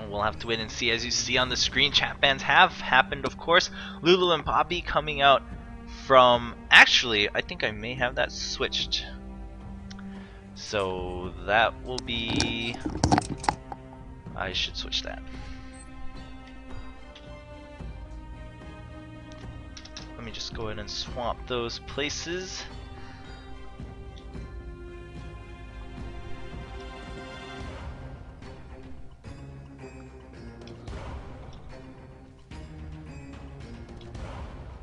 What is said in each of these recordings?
we'll have to wait and see. As you see on the screen, chat bans have happened, of course. Lulu and Poppy coming out from... Actually, I think I may have that switched. So that will be... I should switch that. Let me just go ahead and swap those places.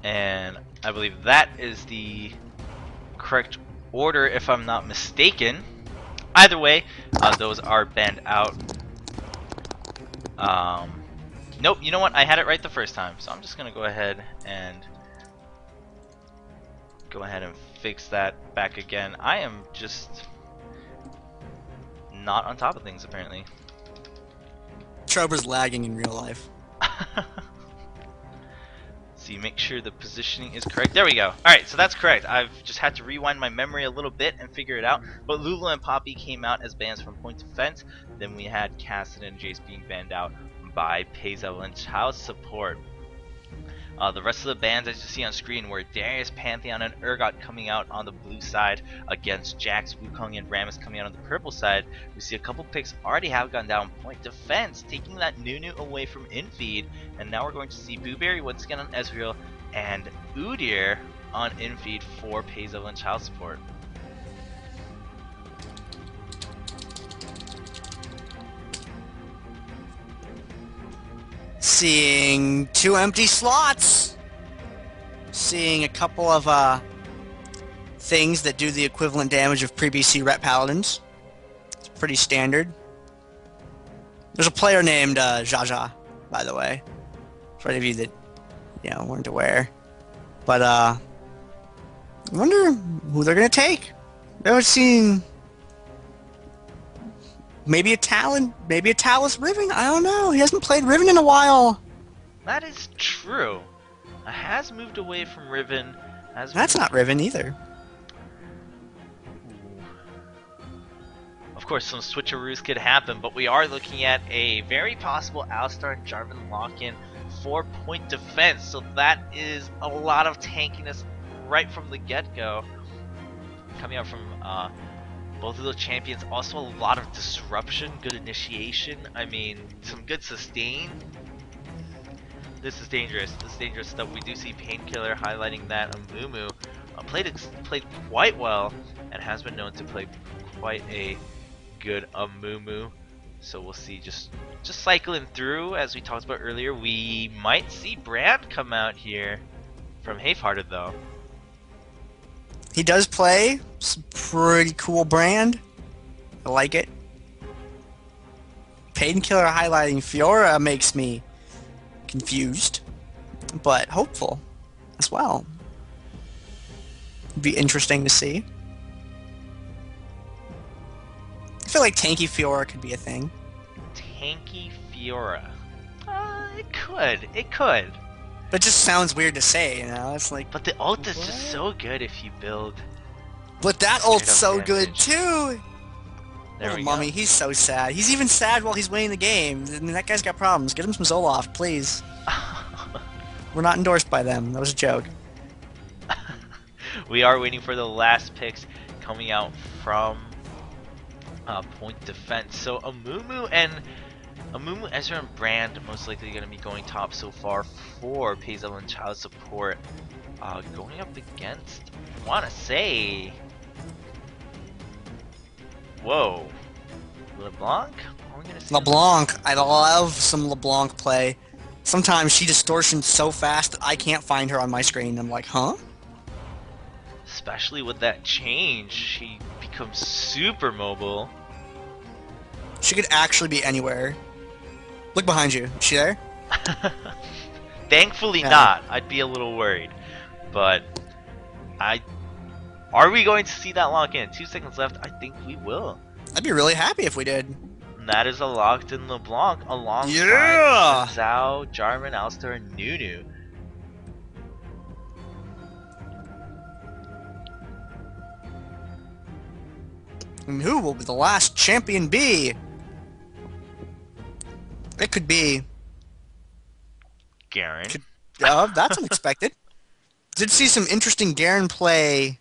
And I believe that is the correct order, if I'm not mistaken. Either way, those are banned out. Nope, you know what? I had it right the first time, so I'm just gonna go ahead and fix that back again. I am just not on top of things, apparently. Trober's lagging in real life. So you make sure the positioning is correct. There we go. Alright, so that's correct. I've just had to rewind my memory a little bit and figure it out. But Lulu and Poppy came out as bans from Point Defense. Then we had Cassidy and Jace being banned out by Pezel and Child Support. The rest of the bans, as you see on screen, were Darius, Pantheon, and Urgot coming out on the blue side against Jax, Wukong, and Rammus coming out on the purple side. We see a couple picks already have gone down Point Defense, taking that Nunu away from Infeed, and now we're going to see Booberry once again on Ezreal and Udyr on Infeed for Pezel and Child Support. Seeing 2 empty slots. Seeing a couple of things that do the equivalent damage of pre-BC Ret Paladins. It's pretty standard. There's a player named Jaja, by the way. For any of you that, weren't aware. But I wonder who they're gonna take. They're seeing maybe a Talon, maybe a Talus Riven. I don't know. He hasn't played Riven in a while. That is true. Has moved away from Riven. That's not Riven either. Of course, some switcheroos could happen, but we are looking at a very possible Alistar and Jarvan lock-in for Point Defense. So that is a lot of tankiness right from the get-go. Coming out from both of those champions. Also a lot of disruption, good initiation. I mean, some good sustain. This is dangerous. This is dangerous stuff. We do see Painkiller highlighting that Amumu played quite well and has been known to play quite a good Amumu. So we'll see. Just cycling through, as we talked about earlier. We might see Brand come out here from Half-Hearted though. He does play some pretty cool Brand. I like it. Painkiller highlighting Fiora makes me confused, but hopeful as well. Be interesting to see. I feel like tanky Fiora could be a thing. Tanky Fiora. It could. But it just sounds weird to say, It's like. But the ult is just so good if you build. But that ult's so good too. There we Mummy, go. he's so sad. He's even sad while he's winning the game. I mean, that guy's got problems. Get him some Zoloft, please. We're not endorsed by them. That was a joke. We are waiting for the last picks coming out from Point Defense. So Amumu, Ezra, and Brand most likely going to be going top so far for Pezel and Child Support. Going up against, I want to say, whoa, LeBlanc? Are we gonna see LeBlanc. I love some LeBlanc play. Sometimes she distortions so fast that I can't find her on my screen. I'm like, huh? Especially with that change, she becomes super mobile. She could actually be anywhere. Look behind you. Is she there? Thankfully not. I'd be a little worried. But are we going to see that lock in? 2 seconds left. I think we will. I'd be really happy if we did. And that is a locked in LeBlanc alongside Zhao, Jarvan, Alistar, and Nunu. And who will the last champion be? It could be. Garen. Could, that's unexpected. Did see some interesting Garen play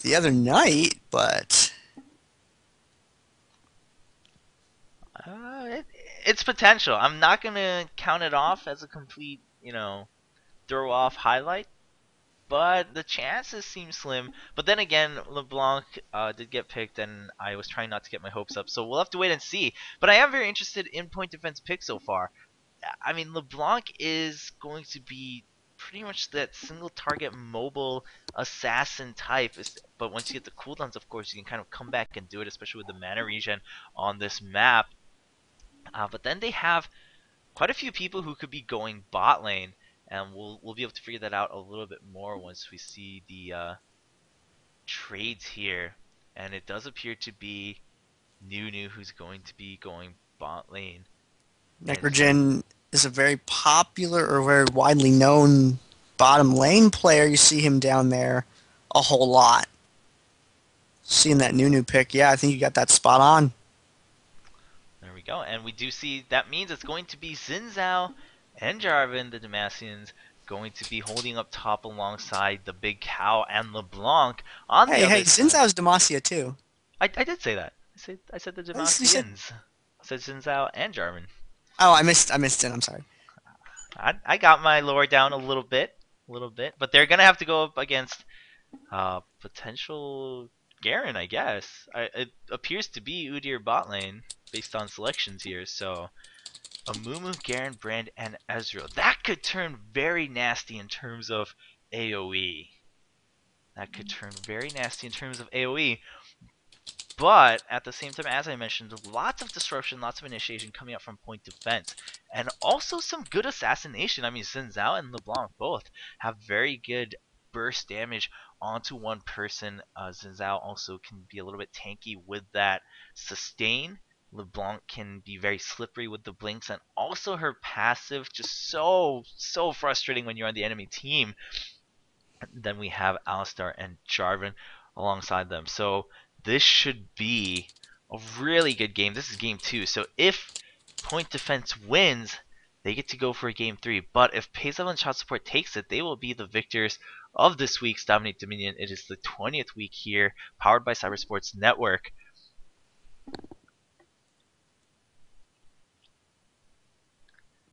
the other night, but It, it's potential. I'm not gonna count it off as a complete, throw off highlight, but the chances seem slim. But then again, LeBlanc did get picked, and I was trying not to get my hopes up. So we'll have to wait and see. But I am very interested in point defense picks so far. I mean, LeBlanc is going to be pretty much that single target mobile assassin type. But once you get the cooldowns, of course, you can kind of come back and do it, especially with the mana regen on this map. But then they have quite a few people who could be going bot lane, and we'll be able to figure that out a little bit more once we see the trades here. And it does appear to be Nunu who's going to be going bot lane. And Necrogen is a very popular or very widely known bottom lane player. You see him down there a whole lot. Seeing that Nunu pick, yeah, I think you got that spot on. there we go. And we do see that means it's going to be Xin Zhao and Jarvan, the Demacians, going to be holding up top alongside the Big Cow and LeBlanc on the Hey, other Xin side. Zhao's Demacia too. I did say that. I said the You said, Demacians. I said Xin Zhao and Jarvan. oh, I missed it. I'm sorry. I got my lore down a little bit, but they're gonna have to go up against potential Garen, I guess. It appears to be Udyr bot lane based on selections here, so Amumu, Garen, Brand, and Ezreal. That could turn very nasty in terms of AoE. That could turn very nasty in terms of AoE. But at the same time, as I mentioned, lots of disruption, lots of initiation coming up from point defense, and also some good assassination. I mean, Xin Zhao and LeBlanc both have very good burst damage onto one person. Xin Zhao also can be a little bit tanky with that sustain. LeBlanc can be very slippery with the blinks, and also her passive just so frustrating when you're on the enemy team. Then we have Alistar and Jarvan alongside them. So this should be a really good game. This is game 2. So if point defense wins, they get to go for a game 3. But if Pazel and Shot Support takes it, they will be the victors of this week's Dominate Dominion. It is the 20th week here, powered by Cybersports Network.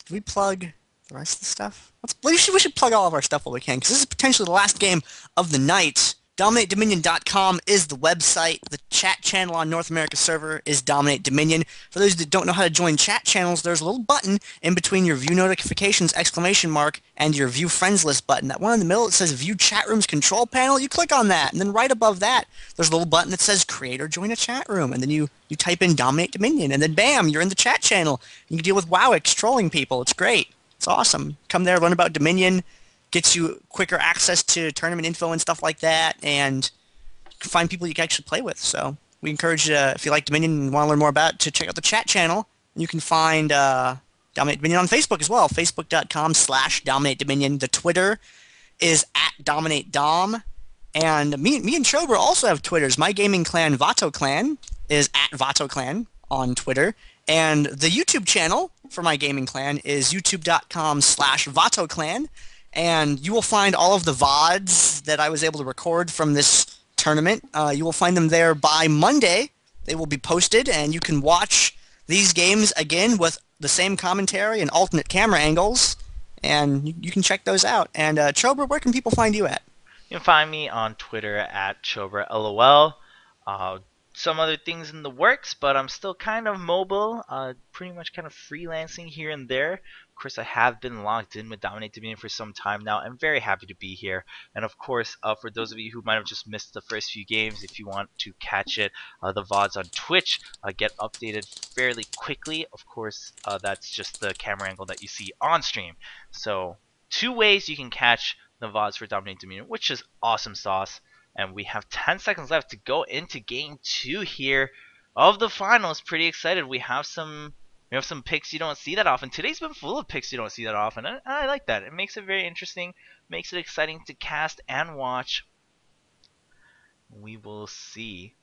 Did we plug the rest of the stuff? We should plug all of our stuff while we can, because this is potentially the last game of the night. DominateDominion.com is the website. The chat channel on North America server is Dominate Dominion. For those that don't know how to join chat channels, there's a little button in between your view notifications exclamation mark and your view friends list button. That one in the middle that says view chat room's control panel, you click on that. And then right above that, there's a little button that says create or join a chat room. And then you type in Dominate Dominion. And then bam, you're in the chat channel. You can deal with WoWix trolling people. It's great. It's awesome. Come there, learn about Dominion. Gets you quicker access to tournament info and stuff like that, and find people you can actually play with. So we encourage you, if you like Dominion and want to learn more about it, to check out the chat channel. You can find Dominate Dominion on Facebook as well, facebook.com/Dominate Dominion. The Twitter is @DominateDom. And me and Chober also have Twitters. My gaming clan, Vato Clan, is @VatoClan on Twitter. And the YouTube channel for my gaming clan is youtube.com/VatoClan. And you will find all of the VODs that I was able to record from this tournament. You will find them there by Monday. They will be posted, and you can watch these games again with the same commentary and alternate camera angles, and you can check those out. And Chobra, where can people find you at? You can find me on Twitter @ChobraLOL. Some other things in the works, but I'm still kind of mobile, pretty much kind of freelancing here and there. Of course, I have been logged in with Dominate Dominion for some time now. I'm very happy to be here. And of course, for those of you who might have just missed the first few games, if you want to catch it, the VODs on Twitch get updated fairly quickly. Of course, that's just the camera angle that you see on stream. So 2 ways you can catch the VODs for Dominate Dominion, which is awesome sauce. And we have 10 seconds left to go into game 2 here of the finals. Pretty excited. We have some picks you don't see that often. Today's been full of picks you don't see that often. And I like that. It makes it very interesting, makes it exciting to cast and watch. We will see. .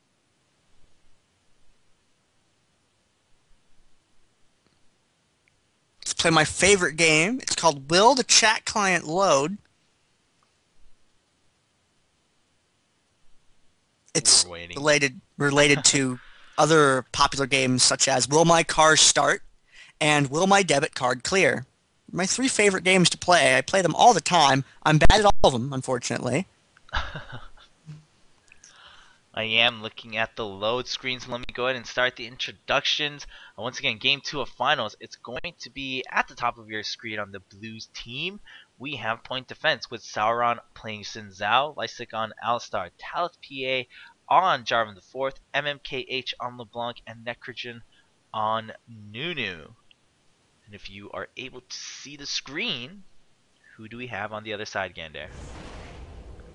play my favorite game. It's called Will the Chat Client Load? It's related to other popular games such as Will My Car Start and Will My Debit Card Clear. My 3 favorite games to play. I play them all the time. I'm bad at all of them, unfortunately. I am looking at the load screens. Let me go ahead and start the introductions. Once again, Game 2 of Finals. It's going to be at the top of your screen on the Blues team. We have point defense with Sauron playing Xin Zhao, Lysick on Alistar, Talith PA on Jarvan IV, MMKH on LeBlanc, and Necrogen on Nunu. And if you are able to see the screen, who do we have on the other side, Gander?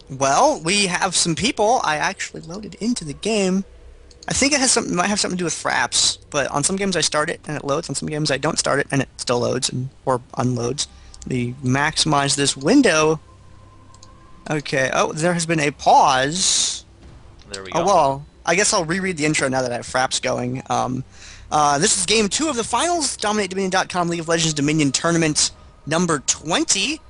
Well, we have some people I actually loaded into the game. I think it might have something to do with fraps, but on some games I start it and it loads, on some games I don't start it and it still loads or unloads. We maximize this window. Okay, oh, there has been a pause. There we go. Oh, well, I guess I'll reread the intro now that I have fraps going. This is Game 2 of the Finals, DominateDominion.com League of Legends Dominion Tournament number 20.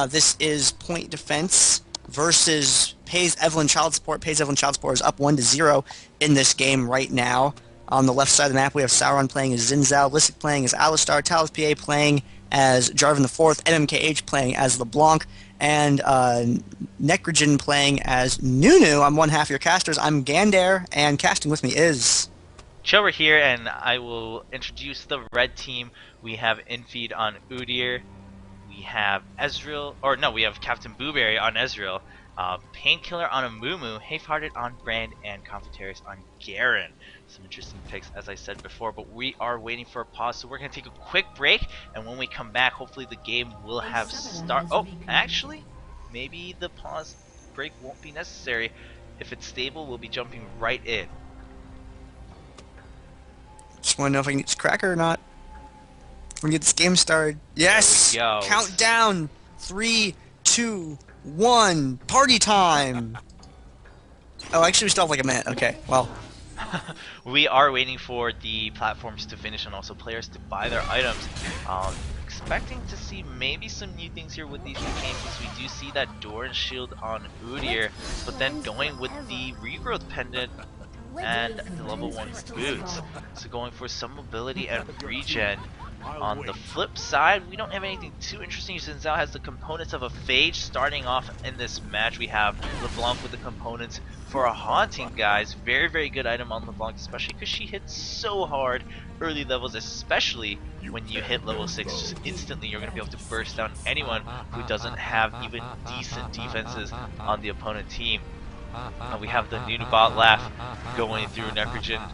This is point defense versus Pays Evelyn Child Support. Pays Evelyn Child Support is up 1-0 in this game right now. On the left side of the map, we have Sauron playing as Xin Zhao, Lysick playing as Alistar, Talith PA playing as Jarvan IV, MMKH playing as LeBlanc, and Necrogen playing as Nunu. I'm one half your casters. I'm Gander, and casting with me is... Chover here, and I will introduce the red team. We have Infeed on Udyr. We have Ezreal, or no, we have Captain Booberry on Ezreal, Painkiller on Amumu, Half-Hearted on Brand, and Confiteris on Garen. Some interesting picks, as I said before, but we are waiting for a pause, so we're going to take a quick break, and when we come back, hopefully the game will have start. Oh, actually, maybe the pause break won't be necessary. If it's stable, we'll be jumping right in. Just want to know if I can get this cracker or not. We're gonna get this game started. Yes! There we go. Countdown! 3, 2, 1. Party time! Oh, actually, we still have like a minute. Okay, well. We are waiting for the platforms to finish and also players to buy their items. Expecting to see maybe some new things here with these new games, as we do see that Doran Shield on Udyr, but then going with the Regrowth Pendant and the level 1 boots. So going for some mobility and regen. On the flip side, we don't have anything too interesting. Xin Zhao has the components of a Phage. Starting off in this match, we have LeBlanc with the components for a Haunting, guys. Very, very good item on LeBlanc, especially because she hits so hard early levels, especially when you hit level 6. Just instantly, you're going to be able to burst down anyone who doesn't have even decent defenses on the opponent team. We have the Nunabot laugh going through Necrogen,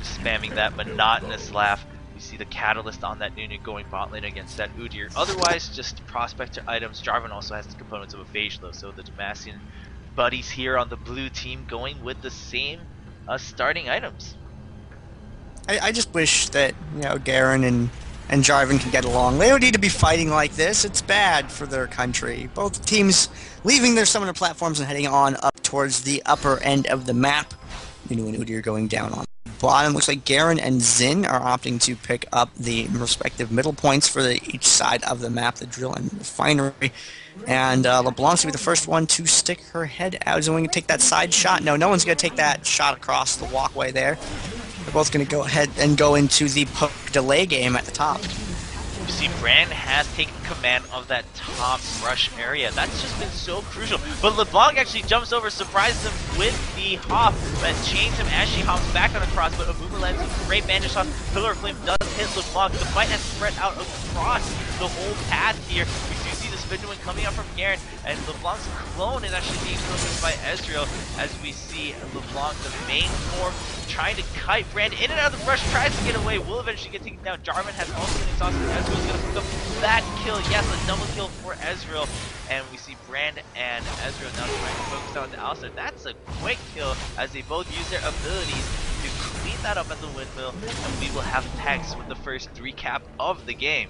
spamming that monotonous laugh. We see the Catalyst on that Nunu going bot lane against that Udyr. Otherwise, just Prospector items. Jarvan also has the components of a Phage, though, so the Demacian buddies here on the blue team going with the same starting items. I just wish that, you know, Garen and Jarvan can get along. They don't need to be fighting like this. It's bad for their country. Both teams leaving their summoner platforms and heading on up towards the upper end of the map. Nunu and Udyr going down on bottom. Looks like Garen and Xin are opting to pick up the respective middle points for each side of the map, the drill and refinery. And LeBlanc's going to be the first one to stick her head out. Is going to take that side shot? No, no one's going to take that shot across the walkway there. They're both going to go ahead and go into the poke delay game at the top. You see, Brand has taken command of that top rush area. That's just been so crucial. But LeBlanc actually jumps over, surprises him with the hop, but chains him as she hops back on the cross. But Amumu lands a great bandage shot. Pillar of Flame does hit LeBlanc. The fight has spread out across the whole path here. We do see the Spindling coming up from Garen, and LeBlanc's clone is actually being focused by Ezreal, as we see LeBlanc, the main form, trying to kite Brand in and out of the rush, tries to get away, will eventually get taken down. Jarvan has also been exhausted. Ezreal's going to pick up that kill. Yes, a double kill for Ezreal. And we see Brand and Ezreal now trying to focus on the Alistar. That's a quick kill, as they both use their abilities to clean that up at the windmill. And we will have PECS with the first 3 cap of the game.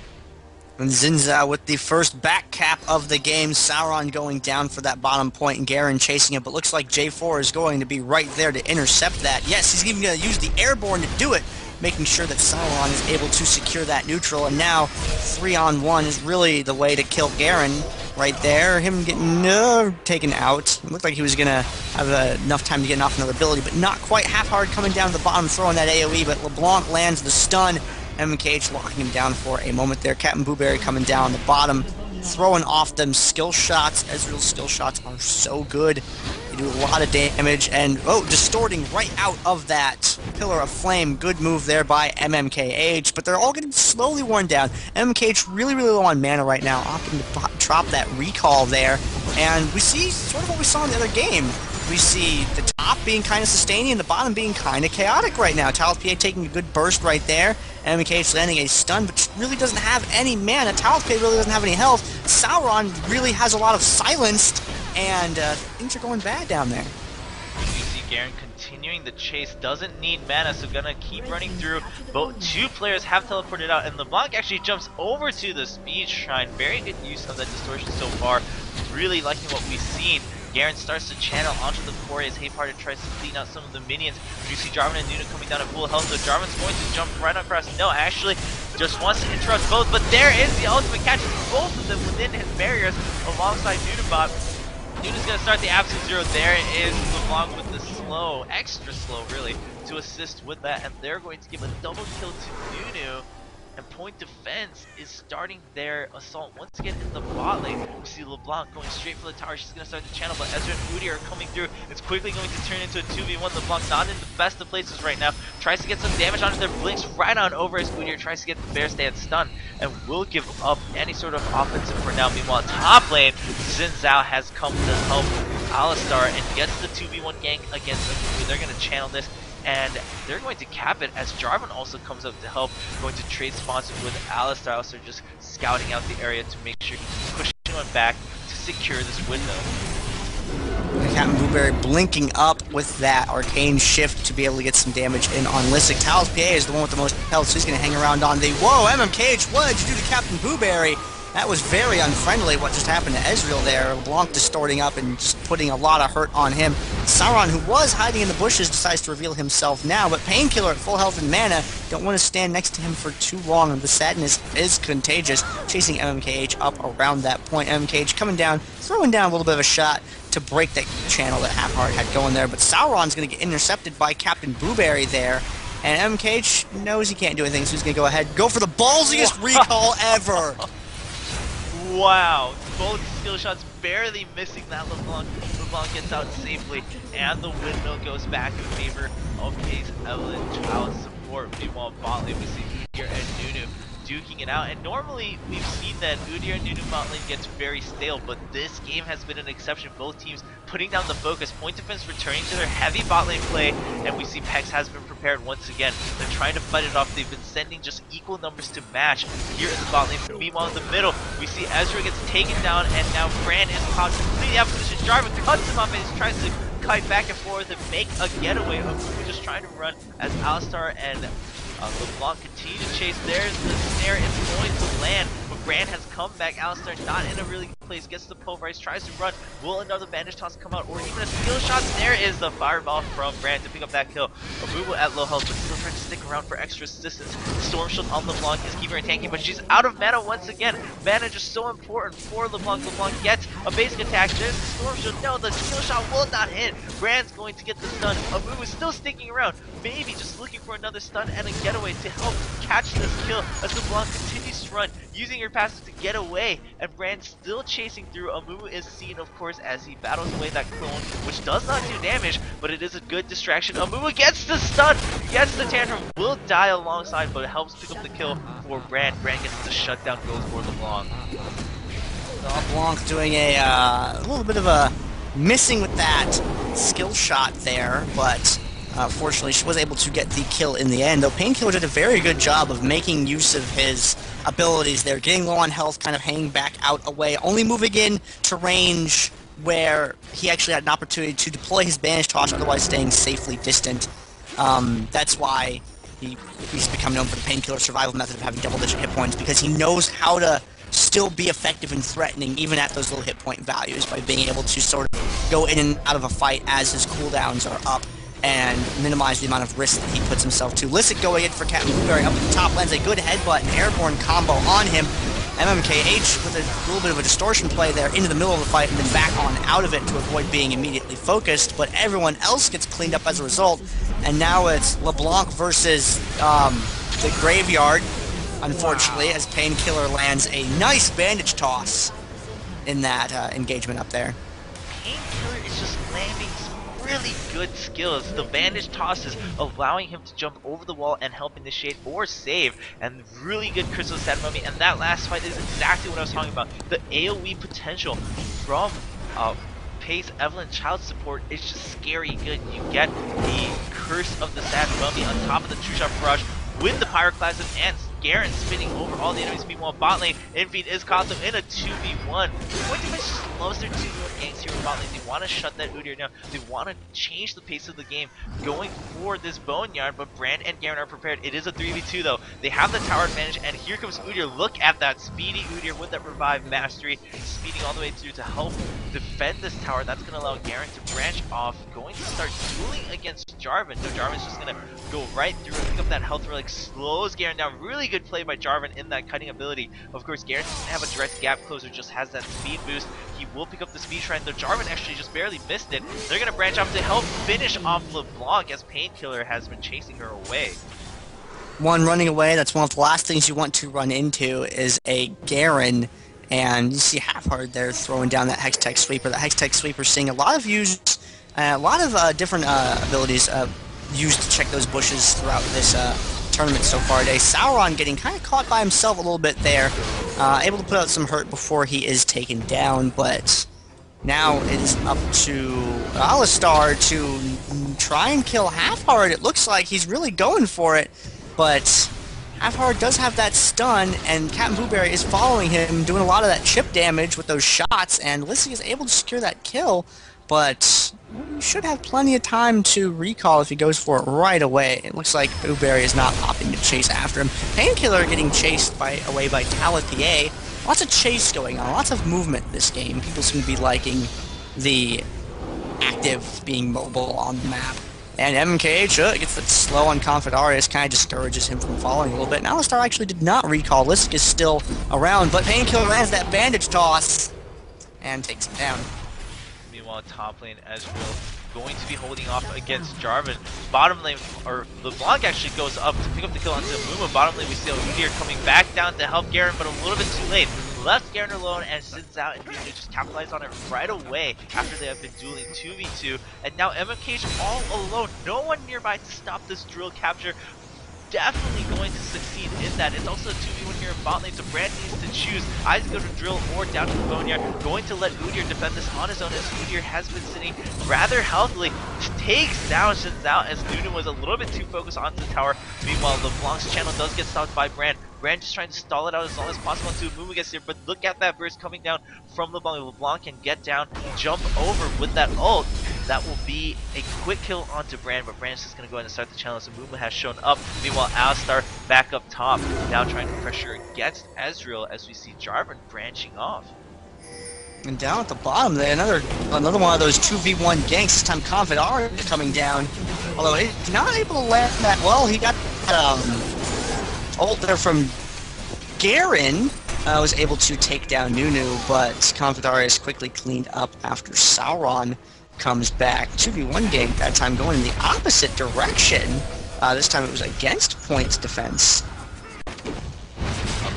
And Xin Zhao with the first back cap of the game. Sauron going down for that bottom point, and Garen chasing it, but looks like J4 is going to be right there to intercept that. Yes, he's even going to use the airborne to do it. making sure that Sauron is able to secure that neutral, and now 3-on-1 is really the way to kill Garen right there. Him getting taken out. It looked like he was going to have enough time to get off another ability, but not quite. Half-hard coming down to the bottom, throwing that AoE, but LeBlanc lands the stun. MKH locking him down for a moment there. Captain Blueberry coming down the bottom, throwing off them skill shots. Ezreal's skill shots are so good. They do a lot of damage, and distorting right out of that Pillar of Flame. Good move there by MMKH, but they're all getting slowly worn down. MMKH really, really low on mana right now, opting to drop that recall there, and we see sort of what we saw in the other game. We see the top being kind of sustaining and the bottom being kind of chaotic right now. Talos PA taking a good burst right there. MKH landing a stun, but really doesn't have any mana. Talos PA really doesn't have any health. Sauron really has a lot of silenced, and things are going bad down there. You see Garen continuing the chase, doesn't need mana, so gonna keep running through. Both two players have teleported out, and LeBlanc actually jumps over to the Speed Shrine. Very good use of that distortion so far. Really liking what we've seen. Garen starts to channel onto the core as Hayparted tries to clean out some of the minions. You see Jarvan and Nunu coming down at full health, so Jarvan's going to jump right across. No, actually, just wants to interrupt both, but there is the ultimate, catches both of them within his barriers alongside Nunubot. Nunu's going to start the absolute zero. There is LeBlanc with the slow, extra slow really, to assist with that, and they're going to give a double kill to Nunu. And Point Defense is starting their assault once again in the bot lane. We see LeBlanc going straight for the tower. She's going to start the channel, but Ezra and Udi are coming through. It's quickly going to turn into a 2v1. LeBlanc not in the best of places right now. Tries to get some damage onto their blinks right on over as Udyr tries to get the Bear Stand stun and will give up any sort of offensive for now. Meanwhile, top lane, Xin Zhao has come to help Alistar and gets the 2v1 gank against them. They're going to channel this, and they're going to cap it as Jarvan also comes up to help, going to trade sponsor with Alistar. Alistar just scouting out the area to make sure he's pushing one back to secure this window. Captain Blueberry blinking up with that arcane shift to be able to get some damage in on Listic. Talos PA is the one with the most health, so he's going to hang around on the... Whoa, MMKH, what did you do to Captain Blueberry? That was very unfriendly, what just happened to Ezreal there. LeBlanc distorting up and just putting a lot of hurt on him. Sauron, who was hiding in the bushes, decides to reveal himself now, but Painkiller at full health and mana don't want to stand next to him for too long, and the sadness is contagious, chasing MMKH up around that point. MMKH coming down, throwing down a little bit of a shot to break that channel that Halfhard had going there, but Sauron's going to get intercepted by Captain Blueberry there, and MMKH knows he can't do anything, so he's going to go ahead and go for the ballsiest recall ever. Wow, both skill shots barely missing that. LeBlanc gets out safely, and the windmill goes back in favor of Case Evelyn Child support. Meanwhile, bot lane we see Udyr and Nunu duking it out, and normally we've seen that Udyr and Nunu bot lane gets very stale, but this game has been an exception. Both teams putting down the focus. Point Defense returning to their heavy bot lane play, and we see PECS has been prepared once again. They're trying to fight it off. They've been sending just equal numbers to match here in the bot lane. Meanwhile, in the middle, we see Ezra gets taken down, and now Brand is caught completely out of position. Jarvan cuts him off and he tries to kite back and forth and make a getaway. We're just trying to run as Alistar and LeBlanc continue to chase. There's the snare. It's going to land, but Brand has come back. Alistar not in a really good place. Gets the pulverize, tries to run. Will another bandage toss come out, or even a skill shot? There is the fireball from Brand to pick up that kill. Amumu at low health, but still trying to stick around for extra assistance. Storm Shield on LeBlanc is keeping her tanking, but she's out of mana once again. Mana just so important for LeBlanc. LeBlanc gets a basic attack. There's the Storm Shield. No, the skill shot will not hit. Brand's going to get the stun. Amumu still sticking around, maybe just looking for another stun and a getaway to help catch this kill as LeBlanc continues to run, using her passive to get away, and Brand still chasing through. Amumu is seen, of course, as he battles away that clone, which does not do damage, but it is a good distraction. Amumu gets the stun, gets the tantrum, will die alongside, but it helps pick up the kill for Brand. Brand gets the shutdown, goes for LeBlanc. LeBlanc doing a little bit of a missing with that skill shot there, but fortunately she was able to get the kill in the end, though Painkiller did a very good job of making use of his abilities there, getting low on health, kind of hanging back out away, only moving in to range where he actually had an opportunity to deploy his bandage toss, otherwise staying safely distant. That's why he's become known for the Painkiller survival method of having double-digit hit points, because he knows how to still be effective and threatening even at those low hit point values by being able to sort of go in and out of a fight as his cooldowns are up. and minimize the amount of risk that he puts himself to. Lisset going in for Captain Blueberry up at the top, lands a good headbutt and airborne combo on him. MMKH with a little bit of a distortion play there into the middle of the fight and then back on out of it to avoid being immediately focused, but everyone else gets cleaned up as a result, and now it's LeBlanc versus the Graveyard, unfortunately, as Painkiller lands a nice bandage toss in that engagement up there. Painkiller is just landing some really good skills. The bandage toss is allowing him to jump over the wall and help initiate or save, and really good crystal stat mummy. And that last fight is exactly what I was talking about. The AoE potential from PECS Evelyn Child Support is just scary good. You get the Curse of the Sad Mummy on top of the True Shot Barrage with the Pyroclasm and Garen spinning over all the enemies. Meanwhile, bot lane, Infeed is caught them in a 2v1. Point Defense just loves their 2v1 ganks here in bot lane. They want to shut that Udyr down. They want to change the pace of the game going for this Boneyard, but Brand and Garen are prepared. It is a 3v2 though. They have the tower advantage, and here comes Udyr. Look at that speedy Udyr with that Revive Mastery, speeding all the way through to help defend this tower. That's going to allow Garen to branch off, going to start dueling against Jarvan. No, Jarvan's just going to go right through and pick up that health relic, slows Garen down. Really good play by Jarvan in that cutting ability. Of course, Garen doesn't have a direct gap closer, just has that speed boost. He will pick up the speed shrine, though Jarvan actually just barely missed it. They're going to branch off to help finish off LeBlanc as Painkiller has been chasing her away. One running away, that's one of the last things you want to run into is a Garen, and you see Half-Heart there throwing down that Hextech Sweeper. That Hextech Sweeper seeing a lot of different abilities used to check those bushes throughout this tournament so far today. Sauron getting kind of caught by himself a little bit there, able to put out some hurt before he is taken down, but now it is up to Alistar to try and kill Half-Heart. It looks like he's really going for it, but Half-Heart does have that stun, and Captain Blueberry is following him, doing a lot of that chip damage with those shots, and Lissy is able to secure that kill, but he should have plenty of time to recall if he goes for it right away. It looks like Blueberry is not opting to chase after him. Painkiller getting chased away by Talipia. Lots of chase going on, lots of movement in this game. People seem to be liking the active being mobile on the map. And MKH gets that slow on Confidarius, kind of discourages him from falling a little bit. And Alistar actually did not recall. Lisk is still around, but Painkiller lands that bandage toss and takes him down. Meanwhile, top lane Ezreal going to be holding off against Jarvan. Bottom lane, or LeBlanc actually goes up to pick up the kill onto Muma. Bottom lane, we see Udyr coming back down to help Garen, but a little bit too late. Left Garen alone and sits out, and Udyr just capitalized on it right away after they have been dueling 2v2. And now MMK's all alone. No one nearby to stop this drill capture. Definitely going to succeed in that. It's also a 2v1 here in bot lane, so Brand needs to choose either go to drill or down to the Boneyard. Going to let Udyr defend this on his own, as Udyr has been sitting rather healthily. Takes down Shinzao as Nunu was a little bit too focused onto the tower. Meanwhile, LeBlanc's channel does get stopped by Brand. Brand just trying to stall it out as long as possible until Mumu gets here, but look at that burst coming down from LeBlanc. LeBlanc can get down, jump over with that ult. That will be a quick kill onto Brand, but Brand's just going to go ahead and start the challenge, so Mumu has shown up. Meanwhile, Alistar back up top, now trying to pressure against Ezreal as we see Jarvan branching off. And down at the bottom there, another one of those 2v1 ganks, this time Confidarius coming down. Although he's not able to land that well, he got ult there from Garen. Was able to take down Nunu, but Confidarius quickly cleaned up after Sauron comes back. 2v1 gank, that time going in the opposite direction. This time it was against Point's defense.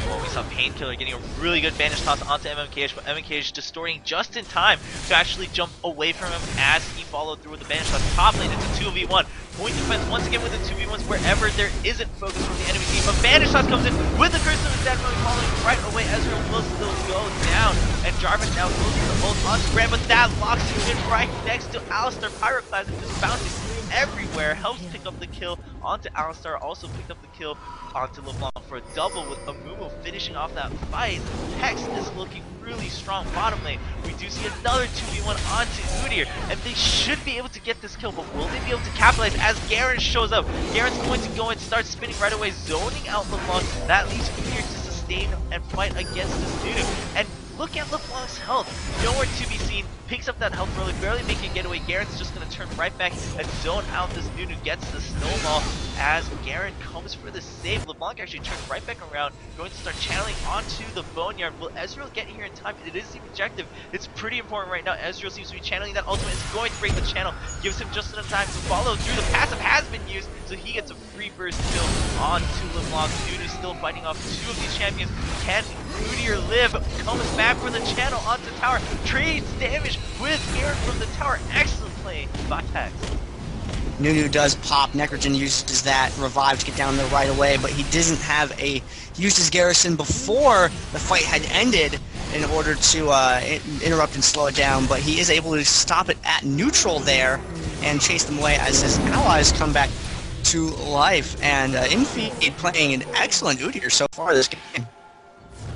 Well, we saw Painkiller getting a really good bandage toss onto MMKH, but MMKH distorting just in time to actually jump away from him as he followed through with the bandage toss. Top lane, it's a 2v1. Point defense once again with the 2v1s wherever there isn't focus from the enemy team. But bandage toss comes in with the Curse of the Dead Mummy falling right away. Ezreal will still go down, and Jarvan now goes to the ult onto Brand, but that locks him in right next to Alistar. Pyroclasm just bouncing everywhere, helps pick up the kill onto Alistar, also picked up the kill onto LeBlanc for a double with Amumu finishing off that fight. PECS is looking really strong bottom lane. We do see another 2v1 onto Udyr, and they should be able to get this kill, but will they be able to capitalize as Garen shows up? Garen's going to go and start spinning right away, zoning out LeBlanc. That leaves Udyr to sustain and fight against this Nunu. And look at LeBlanc's health. Nowhere to be seen. Picks up that health early, barely making a getaway. Garen's just going to turn right back and zone out this Nunu. Gets the snowball as Garen comes for the save. LeBlanc actually turns right back around, going to start channeling onto the Boneyard. Will Ezreal get here in time? It is the objective. It's pretty important right now. Ezreal seems to be channeling that ultimate. It's going to break the channel. Gives him just enough time to follow through. The passive has been used, so he gets a free burst kill onto LeBlanc. Nunu still fighting off two of these champions. Can Moodier live? Comes back for the channel onto tower. Trades damage with Garen from the tower. Excellent play by PECS. Nunu does pop. Necrogen uses that revive to get down there right away, but he doesn't have a... used his garrison before the fight had ended in order to interrupt and slow it down, but he is able to stop it at neutral there and chase them away as his allies come back to life. And Infeed playing an excellent Udyr so far this game.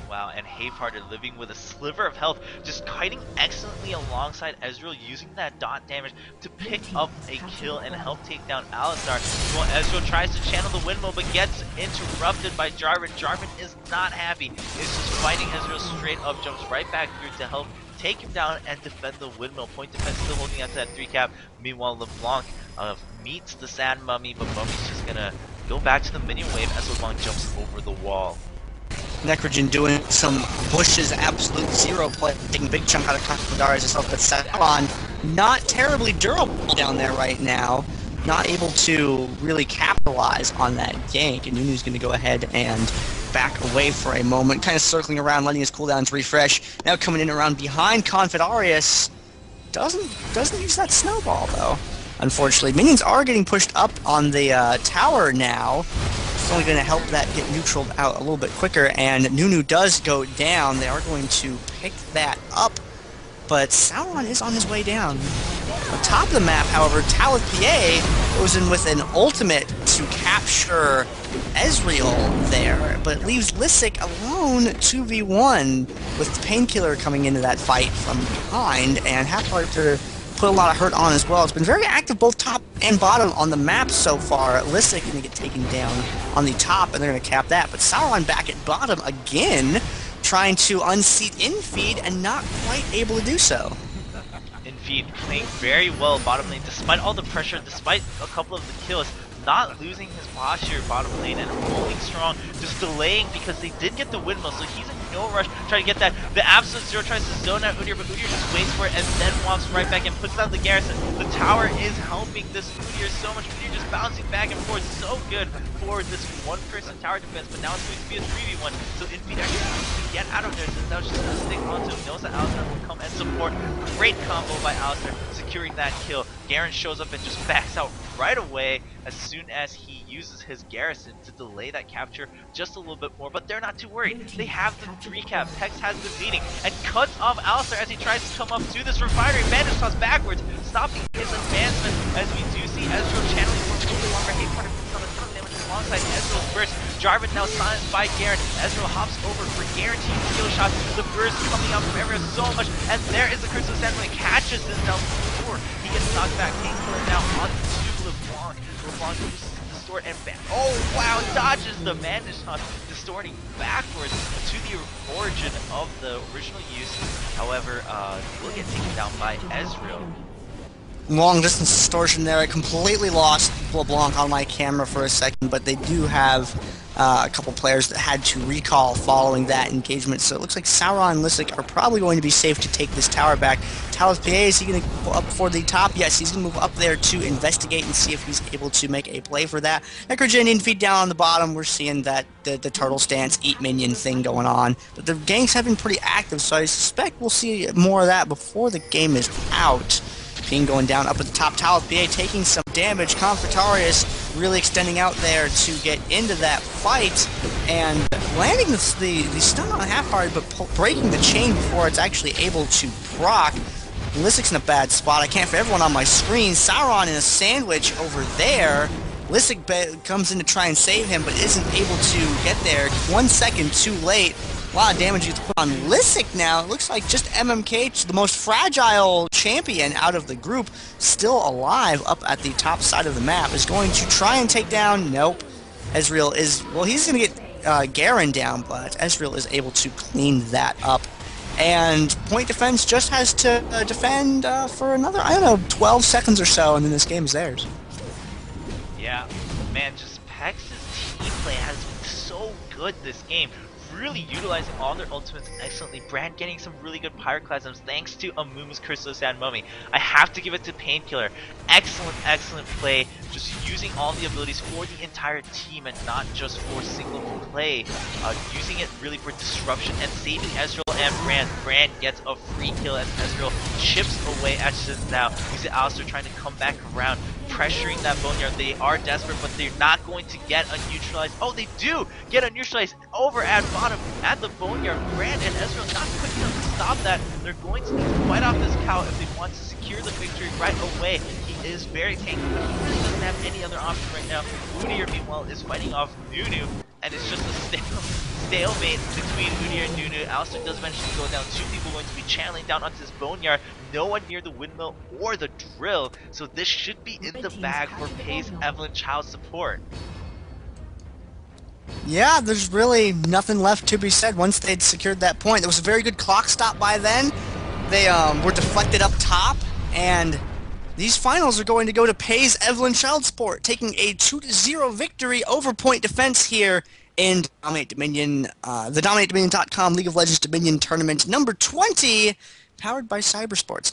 Wow, and Havehearted living with a sliver of health, just kiting excellently alongside Ezreal, using that dot damage to pick up a kill and help take down Alistar. Well, Ezreal tries to channel the windmill, but gets interrupted by Jarvan. Jarvan is not happy. It's just fighting Ezreal straight up, jumps right back through to help take him down and defend the windmill. Point defense still holding on to that 3 cap. Meanwhile, LeBlanc meets the Sand Mummy, but Mummy's just gonna go back to the minion wave as LeBlanc jumps over the wall. Necrogen doing some bushes, absolute zero play, taking a big chunk out of Confidarius himself, but Salon not terribly durable down there right now. Not able to really capitalize on that gank, and Nunu's going to go ahead and back away for a moment, kind of circling around, letting his cooldowns refresh. Now coming in around behind Confidarius. Doesn't use that snowball, though, unfortunately. Minions are getting pushed up on the tower now. It's only going to help that get neutraled out a little bit quicker, and Nunu does go down. They are going to pick that up, but Sauron is on his way down. On top of the map, however, Talith PA goes in with an ultimate to capture Ezreal there, but leaves Lisek alone 2v1 with Painkiller coming into that fight from behind, and Half-Heart to put a lot of hurt on as well. It's been very active both top and bottom on the map so far. Lisek going to get taken down on the top, and they're going to cap that, but Sauron back at bottom again, trying to unseat Infeed and not quite able to do so. Infeed playing very well bottom lane, despite all the pressure, despite a couple of the kills, not losing his posture bottom lane and holding strong, just delaying because they did get the windmill, so he's in no rush trying to get that. The absolute zero tries to zone out Udyr, but Udyr just waits for it and then walks right back and puts down the garrison. The tower is helping this Udyr so much. Udyr just bouncing back and forth, so good for this one-person tower defense, but now it's going to be a 3v1, so Infeed actually needs to get out of there, so now just going to stick onto him. Knows that Alistar will come and support. Great combo by Alistar, securing that kill. Garen shows up and just backs out right away as soon as he uses his garrison to delay that capture just a little bit more, but they're not too worried. They have the 3 cap. PECS has been leading and cuts off Alistar as he tries to come up to this refinery. Bandage toss backwards, stopping his advancement as we do see Ezreal channeling for a little bit longer. Havehearted puts on a ton of damage alongside Ezreal's burst. Jarvan now silenced by Garen. Ezreal hops over for guaranteed skill shots. The burst coming out from everywhere so much, and there is the Curse of Sand when he catches this down before he gets knocked back. Painkiller now onto LeBlanc. LeBlanc uses the distort and oh wow, dodges the bandage toss, distorting backwards to the origin of the original use. However, will get taken down by Ezreal. Long distance distortion there. I completely lost LeBlanc on my camera for a second, but they do have a couple players that had to recall following that engagement, so it looks like Sauron and Lisek are probably going to be safe to take this tower back. Talith PA, is he going to go up for the top? Yes, he's going to move up there to investigate and see if he's able to make a play for that. Necrogen Infeed down on the bottom. We're seeing that the turtle stance, eat minion thing going on, but the ganks have been pretty active, so I suspect we'll see more of that before the game is out. Ping going down up at the top. Talith PA taking some damage. Confitarius really extending out there to get into that fight and landing the stun on Half-Hearted, but breaking the chain before it's actually able to proc. Lissek's in a bad spot. I can't fit everyone on my screen. Sauron in a sandwich over there. Lisek comes in to try and save him, but isn't able to get there. 1 second too late. A lot of damage gets put on Lisek now. It looks like just MMK, the most fragile champion out of the group, still alive up at the top side of the map, is going to try and take down... Nope. Ezreal is... Well, he's going to get Garen down, but Ezreal is able to clean that up And Point Defense just has to defend for another, I don't know, 12 seconds or so, and then this game's theirs. Yeah, man, just PECS' team play has been so good this game. Really utilizing all their ultimates excellently. Brand getting some really good pyroclasms thanks to Amumu's Curse of Sand Mummy. I have to give it to Painkiller. Excellent play. Just using all the abilities for the entire team and not just for single play. Using it really for disruption and saving Ezreal and Brand. Brand gets a free kill as Ezreal chips away at Shiz now. We see Alistar trying to come back around, pressuring that Boneyard. They are desperate, but they're not going to get a neutralized. Oh, they do get a neutralized over at bottom at the Boneyard. Brand and Ezreal not quick enough to stop that. They're going to need to fight off this cow if they want to secure the victory right away. He is very tanky, but he really doesn't have any other option right now. Udyr, meanwhile, is fighting off Nunu, and it's just a stalemate between Udyr and Nunu. Alistar does eventually go down. Two people going to be channeling down onto this Boneyard. No one near the windmill or the drill, so this should be in the bag for PECS Evelyn Child's support. Yeah, there's really nothing left to be said once they'd secured that point. There was a very good clock stop by then. They were deflected up top, and these finals are going to go to PECS Evelyn Child Sport, taking a 2-0 victory over Point Defense here in Dominate Dominion, the DominateDominion.com League of Legends Dominion Tournament number 20, powered by Cybersports.